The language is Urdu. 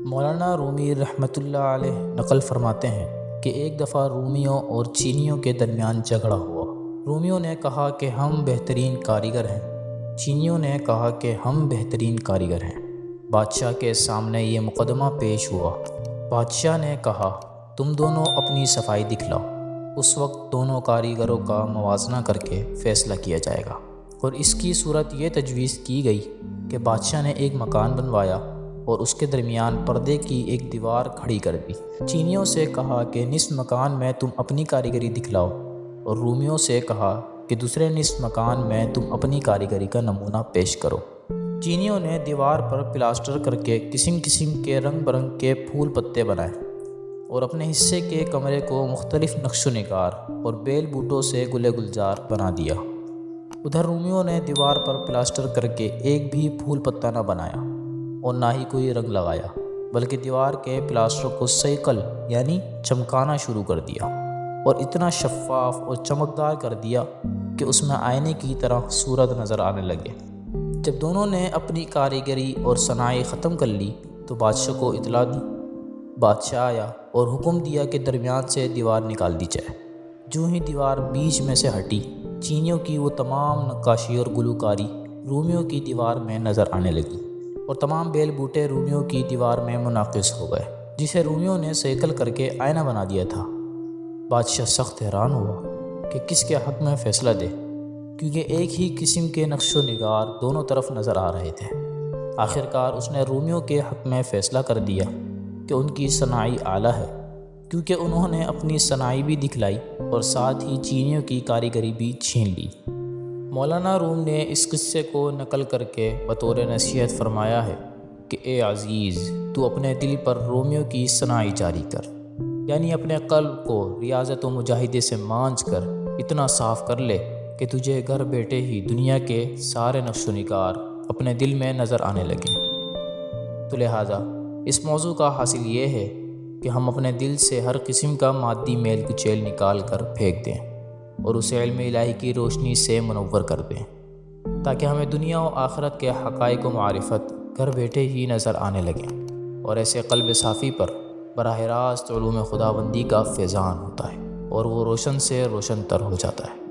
مولانا رومی رحمۃ اللہ علیہ نقل فرماتے ہیں کہ ایک دفعہ رومیوں اور چینیوں کے درمیان جھگڑا ہوا۔ رومیوں نے کہا کہ ہم بہترین کاریگر ہیں، چینیوں نے کہا کہ ہم بہترین کاریگر ہیں۔ بادشاہ کے سامنے یہ مقدمہ پیش ہوا۔ بادشاہ نے کہا تم دونوں اپنی صفائی دکھلاؤ۔ اس وقت دونوں کاریگروں کا موازنہ کر کے فیصلہ کیا جائے گا، اور اس کی صورت یہ تجویز کی گئی کہ بادشاہ نے ایک مکان بنوایا اور اس کے درمیان پردے کی ایک دیوار کھڑی کر دی۔ چینیوں سے کہا کہ نصف مکان میں تم اپنی کاریگری دکھلاؤ، اور رومیوں سے کہا کہ دوسرے نصف مکان میں تم اپنی کاریگری کا نمونہ پیش کرو۔ چینیوں نے دیوار پر پلاسٹر کر کے قسم قسم کے رنگ برنگ کے پھول پتے بنائے اور اپنے حصے کے کمرے کو مختلف نقش و نگار اور بیل بوٹوں سے گلے گلزار بنا دیا۔ ادھر رومیوں نے دیوار پر پلاسٹر کر کے ایک بھی پھول پتا نہ بنایا اور نہ ہی کوئی رنگ لگایا، بلکہ دیوار کے پلاسٹر کو سیکل یعنی چمکانا شروع کر دیا اور اتنا شفاف اور چمکدار کر دیا کہ اس میں آئینے کی طرح صورت نظر آنے لگے۔ جب دونوں نے اپنی کاریگری اور صناعی ختم کر لی تو بادشاہ کو اطلاع دی۔ بادشاہ آیا اور حکم دیا کہ درمیان سے دیوار نکال دی جائے۔ جو ہی دیوار بیچ میں سے ہٹی، چینیوں کی وہ تمام نقاشی اور گلوکاری رومیوں کی دیوار میں نظر آنے لگی، اور تمام بیل بوٹے رومیوں کی دیوار میں منعکس ہو گئے، جسے رومیوں نے سیکل کر کے آئینہ بنا دیا تھا۔ بادشاہ سخت حیران ہوا کہ کس کے حق میں فیصلہ دے، کیونکہ ایک ہی قسم کے نقش و نگار دونوں طرف نظر آ رہے تھے۔ آخرکار اس نے رومیوں کے حق میں فیصلہ کر دیا کہ ان کی صناعی اعلیٰ ہے، کیونکہ انہوں نے اپنی صناعی بھی دکھلائی اور ساتھ ہی چینیوں کی کاریگری بھی چھین لی۔ مولانا روم نے اس قصے کو نقل کر کے بطور نصیحت فرمایا ہے کہ اے عزیز، تو اپنے دل پر رومیوں کی صناعی جاری کر، یعنی اپنے قلب کو ریاضت و مجاہدے سے مانچ کر اتنا صاف کر لے کہ تجھے گھر بیٹھے ہی دنیا کے سارے نقش و نگار اپنے دل میں نظر آنے لگیں۔ تو لہٰذا اس موضوع کا حاصل یہ ہے کہ ہم اپنے دل سے ہر قسم کا مادی میل کچیل نکال کر پھینک دیں اور اسے علم الہی کی روشنی سے منور کر دیں، تاکہ ہمیں دنیا و آخرت کے حقائق و معرفت گھر بیٹھے ہی نظر آنے لگیں، اور ایسے قلب صافی پر براہ راست علوم خداوندی کا فیضان ہوتا ہے اور وہ روشن سے روشن تر ہو جاتا ہے۔